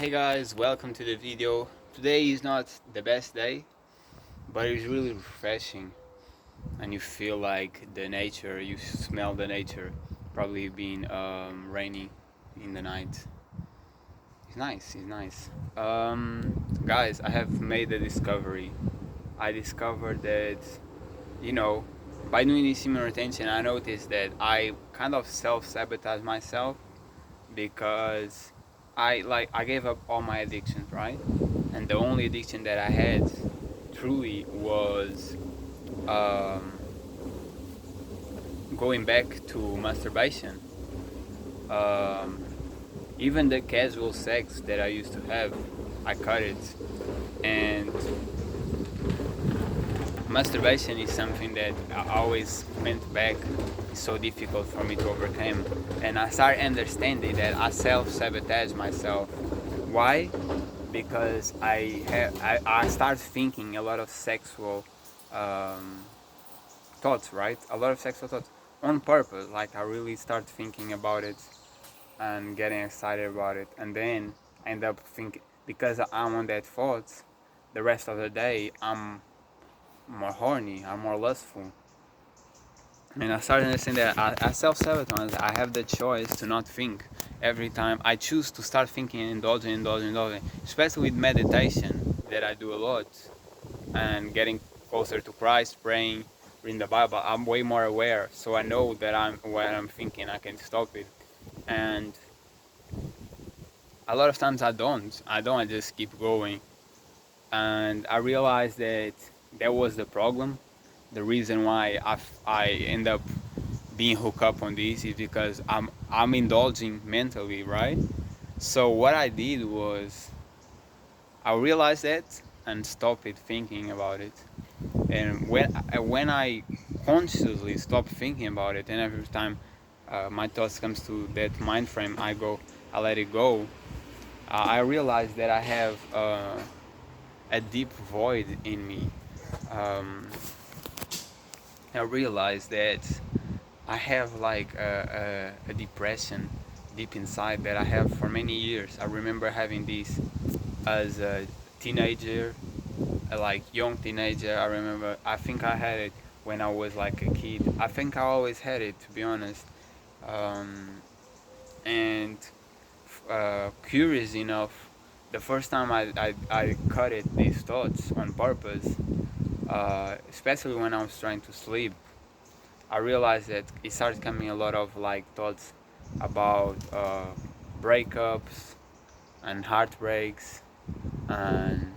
Hey guys, welcome to the video. Today is not the best day, but it's really refreshing and you feel like the nature, you smell the nature, probably been raining in the night. It's nice. Guys, I have made a discovery. I discovered that, you know, by doing this human retention, I noticed that I kind of self-sabotage myself because I gave up all my addictions, right? And the only addiction that I had truly was um, going back to masturbation. Um, Even the casual sex that I used to have, I cut it. And masturbation is something that I always went back. It's so difficult for me to overcome. And I started understanding that I self-sabotage myself. Why? Because I start thinking a lot of sexual um, thoughts, right? A lot of sexual thoughts on purpose. Like I really start thinking about it and getting excited about it, and then I end up thinking because I'm on that thought. The rest of the day, I'm more horny, I'm more lustful, and I started understanding that I self-sabotage. I have the choice to not think. Every time I choose to start thinking and indulging, especially with meditation that I do a lot, and getting closer to Christ, praying, reading the Bible, I'm way more aware. So I know that when I'm thinking, I can stop it. And a lot of times I don't. I just keep going. And I realized that that was the problem. The reason why I end up being hooked up on this is because I'm indulging mentally, right? So what I did was I realized that and stopped it thinking about it. And when I consciously stop thinking about it, and every time my thoughts comes to that mind frame, I let it go. I realized that I have a deep void in me. Um, I realized that I have like a depression deep inside that I have for many years. I remember having this as a teenager, like young teenager. I think I had it when I was like a kid. I think I always had it, to be honest. Um, and curious enough, the first time I cut it these thoughts on purpose, especially when I was trying to sleep, I realized that it started coming a lot of like thoughts about breakups and heartbreaks, and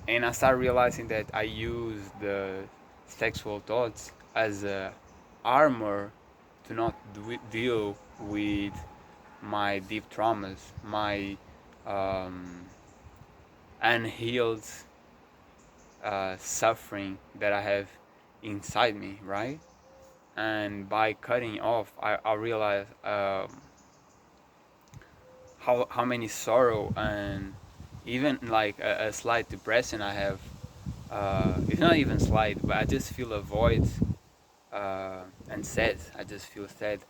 I started realizing that I use the sexual thoughts as a armor to not deal with my deep traumas, my um, unhealed suffering that I have inside me, right? And by cutting off, I realized how many sorrow and even like a slight depression I have. It's not even slight, but I just feel a void and sad. I just feel sad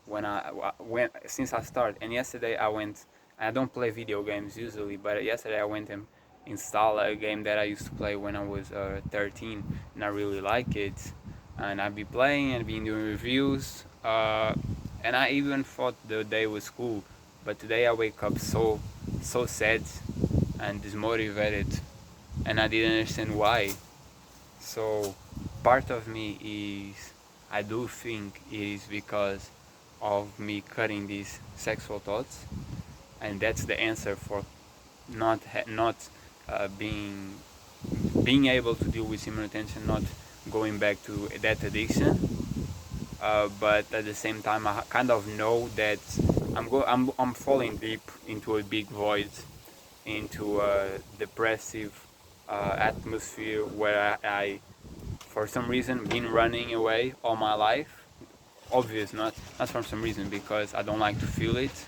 when since I started. And yesterday I went. I don't play video games usually, but yesterday I went and installed a game that I used to play when I was 13, and I really like it. And I've been playing and been doing reviews. And I even thought the day was cool, but today I wake up so sad and dismotivated, and I didn't understand why. So part of me is I do think it is because of me cutting these sexual thoughts, and that's the answer for not being able to deal with human attention, not going back to that addiction. But at the same time, I kind of know that I'm falling deep into a big void, into a depressive atmosphere where I for some reason been running away all my life. Obvious, not for some reason, because I don't like to feel it.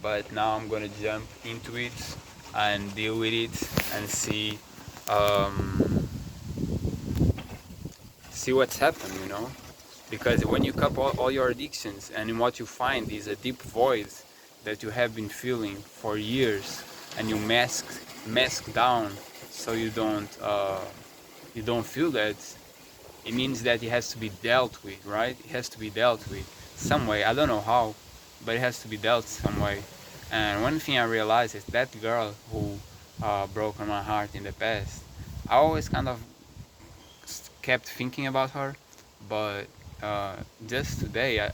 But now I'm gonna jump into it and deal with it and um, see what's happened, you know. Because when you cut all your addictions and what you find is a deep void that you have been feeling for years, and you mask down so you don't feel that, it means that it has to be dealt with, right? It has to be dealt with some way. I don't know how, but it has to be dealt some way. And one thing I realized is that girl who broke my heart in the past, I always kind of kept thinking about her, but just today,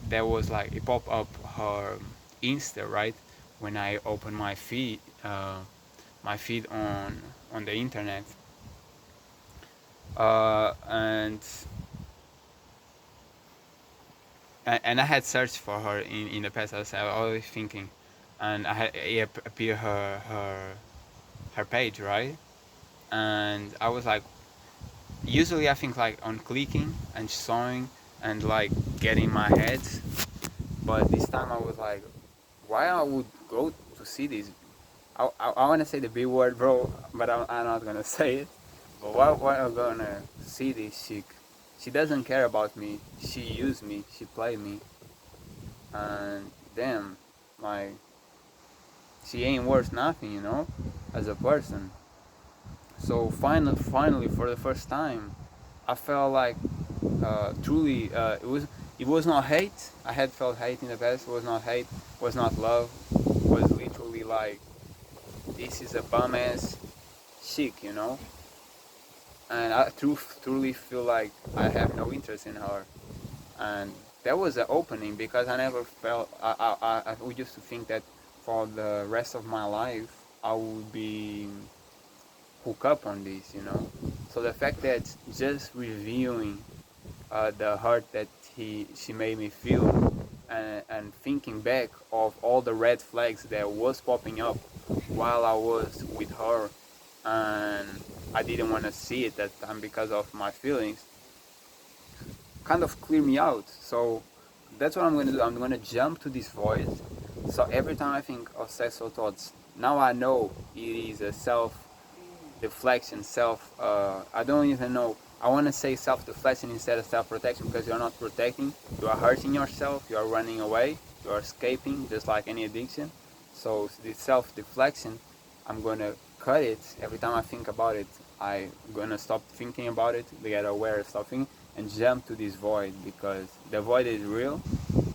there was like it popped up her Insta, right? When I opened my feed on the internet, and I had searched for her in the past. I was always thinking, and it appeared her page, right? And I was like, usually I think like on clicking and showing and like getting my head, but this time I was like, why I would go to see this? I want to say the B word, bro, but I'm not gonna say it. But why am I gonna see this chick? She doesn't care about me. She used me. She played me, and damn, like she ain't worth nothing, as a person. So finally, for the first time, I felt like truly it was not hate. I had felt hate in the past. It was not hate. Was not love. Was literally like, this is a bum ass chick. And I truly feel like I have no interest in her. And that was an opening, because I never felt I would used to think that for the rest of my life I would be hooked up on this. So the fact that just reviewing the hurt that she made me feel, and thinking back of all the red flags that was popping up while I was with her, and I didn't want to see it that time because of my feelings, kind of clear me out. So that's what I'm going to do. I'm going to jump to this void. So every time I think of sexual thoughts, now I know it is a self-deflection, I don't even know. I want to say self-deflection instead of self-protection, because you're not protecting. You are hurting yourself. You are running away. You are escaping, just like any addiction. So this self-deflection, I'm going to cut it. Every time I think about it, I'm going to stop thinking about it, get aware, stop thinking, and jump to this void, because the void is real,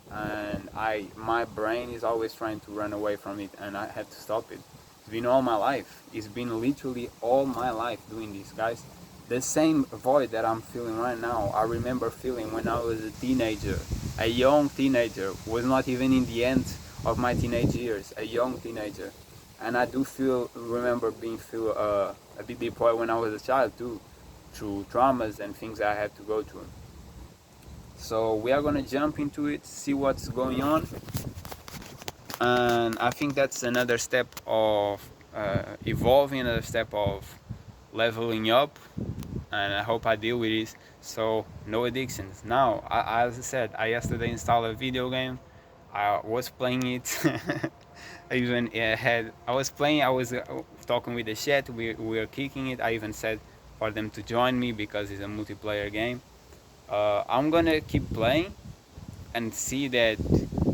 and my brain is always trying to run away from it, and I have to stop it. It's been all my life. It's been literally all my life doing this, guys. The same void that I'm feeling right now, I remember feeling when I was a teenager, a young teenager, was not even in the end of my teenage years, a young teenager. And I do remember feel a bit deep when I was a child too, through traumas and things I had to go through. So we are gonna jump into it, see what's going on, and I think that's another step of evolving, another step of leveling up, and I hope I deal with this. So no addictions. Now, as I said, I yesterday installed a video game. I was playing it. I even I was playing. I was talking with the chat. We were kicking it. I even said for them to join me because it's a multiplayer game. I'm gonna keep playing and see that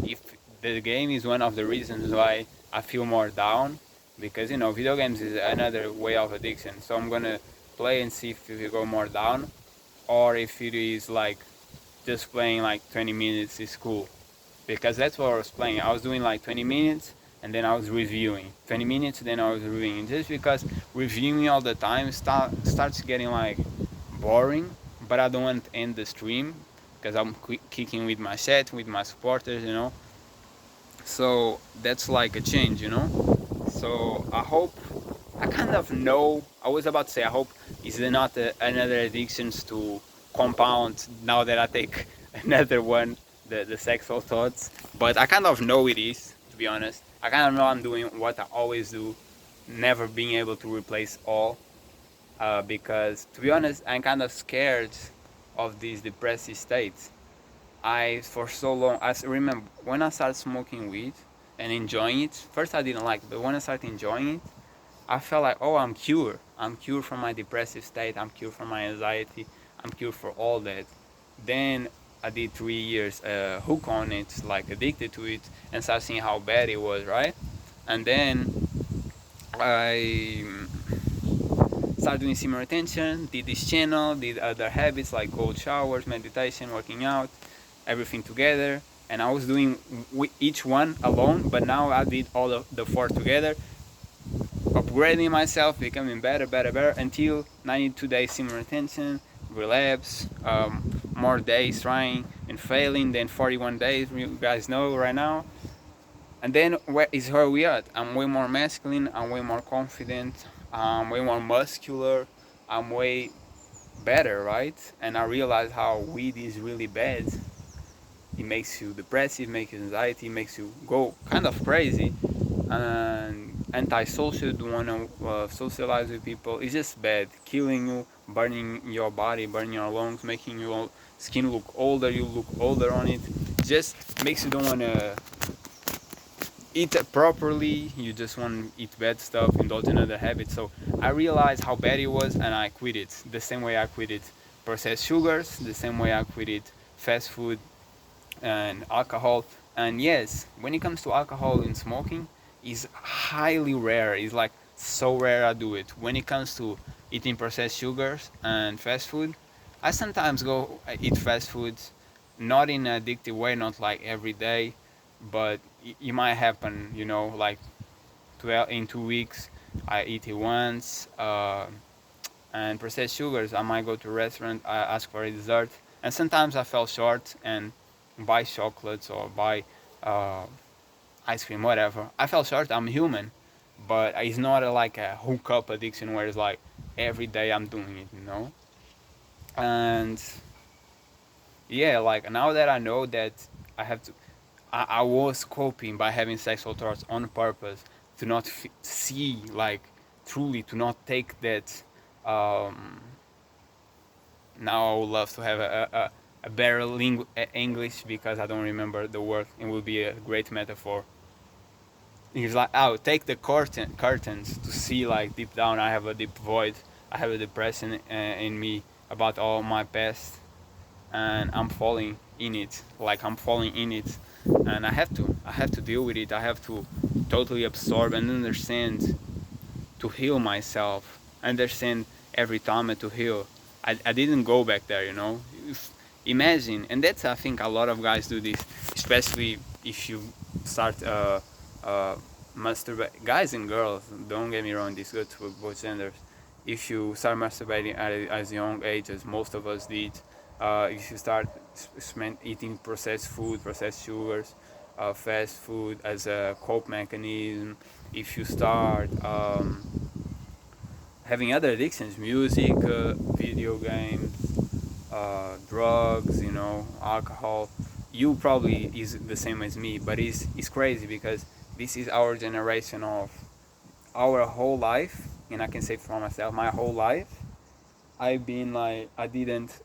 if the game is one of the reasons why I feel more down, because video games is another way of addiction. So I'm gonna play and see if you go more down, or if it is like just playing like 20 minutes is cool, because that's what I was playing. I was doing like 20 minutes and then I was reviewing 20 minutes, then I was reviewing, just because reviewing all the time starts getting like boring. But I don't want to end the stream because I'm kicking with my set, with my supporters. So that's like a change. So I hope, I kind of know, I was about to say I hope it's not another addictions to compound now that I take another one, the sexual thoughts. But I kind of know it is, to be honest. I kind of know I'm doing what I always do, never being able to replace all. Because to be honest, I'm kind of scared of these depressive states. For so long, remember when I started smoking weed and enjoying it. First, I didn't like it, but when I started enjoying it, I felt like, oh, I'm cured. I'm cured from my depressive state. I'm cured from my anxiety. I'm cured for all that. Then I did 3 years hook on it, like addicted to it, and started seeing how bad it was, right? And then I started doing simmer retention, did this channel, did other habits like cold showers, meditation, working out, everything together. And I was doing each one alone, but now I did all of the 4 together, upgrading myself, becoming better, until 92 days simmer retention, relapse, more days trying and failing, then 41 days, you guys know right now. And then where we at? I'm way more masculine, I'm way more confident, I'm way more muscular, I'm way better, right? And I realize how weed is really bad. It makes you depressive, makes you anxiety, makes you go kind of crazy, and antisocial, don't want to socialize with people. It's just bad, killing you, burning your body, burning your lungs, making your skin look older, you look older on it. Just makes you don't want to eat properly, you just want to eat bad stuff, indulge in other habits. So I realized how bad it was, and I quit it the same way I quit it processed sugars, the same way I quit it fast food and alcohol. And yes, when it comes to alcohol and smoking, is highly rare. It's like so rare I do it. When it comes to eating processed sugars and fast food, I sometimes go eat fast foods, not in an addictive way, not like every day, but it might happen, you know, like 12 in 2 weeks I eat it once. And processed sugars, I might go to a restaurant, I ask for a dessert, and sometimes I fell short and buy chocolates or buy uh, ice cream, whatever. I fell short, I'm human, but it's not like a hookup addiction where it's like every day I'm doing it, you know. And yeah, like now that I know that I have to, I was coping by having sexual thoughts on purpose to not see, like, truly to not take that. Um, Now I would love to have a better English because I don't remember the word. It will be a great metaphor. It's like, oh, take the curtains to see, like, deep down I have a deep void. I have a depression in me about all my past, and I'm falling in it. Like, I'm falling in it, and I have to deal with it. I have to totally absorb and understand, to heal myself, understand every trauma to heal. I didn't go back there, you know. Imagine, and that's, I think a lot of guys do this, especially if you start masturbate. Guys and girls, don't get me wrong, this goes to both genders. If you start masturbating at as young age, as most of us did, if you start eating processed food, processed sugars, fast food as a cope mechanism, if you start having other addictions, music, video games, drugs, you know, alcohol, you probably is the same as me. But it's crazy because this is our generation of our whole life, and I can say for myself, my whole life, I've been like, I didn't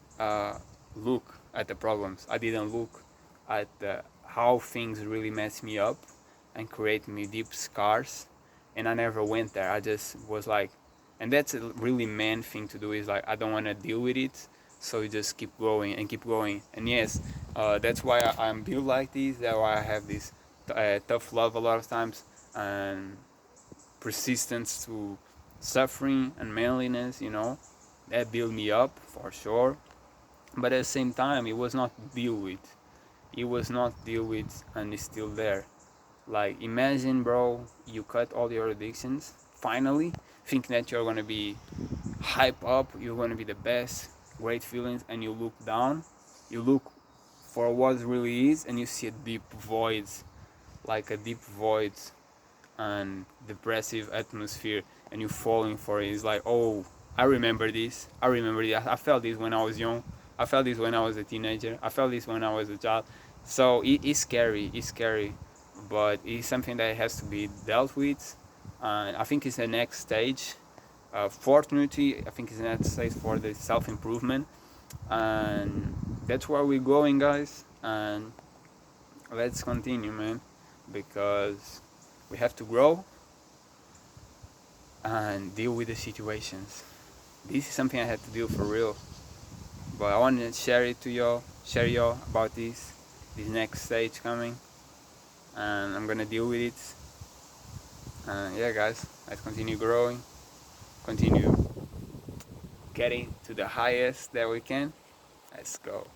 look at the problems. I didn't look at how things really mess me up and create me deep scars, and I never went there. I just was like, and that's a really man thing to do, is like, I don't want to deal with it, so you just keep going and keep going. And yes, that's why I'm built like this. That's why I have this tough love a lot of times, and persistence to suffering and manliness, you know, that built me up for sure. But at the same time, it was not deal with. It was not deal with, and it's still there. Like, imagine, bro, you cut all your addictions, finally, thinking that you're gonna be hype up, you're gonna be the best, great feelings, and you look down, you look for what really is, and you see a deep void, like a deep void and depressive atmosphere, and you're falling for it. It's like, oh, I remember this. I felt this when I was young. I felt this when I was a teenager. I felt this when I was a child. So it's scary. It's scary, but it's something that has to be dealt with. I think it's the next stage. Fortunately, I think it's the next stage for the self-improvement, and that's where we're going, guys. And let's continue, man, because we have to grow and deal with the situations. This is something I had to do for real, but I wanted to share it to y'all. share y'all about this next stage coming, and I'm gonna deal with it. Yeah, guys, let's continue growing, continue getting to the highest that we can. Let's go.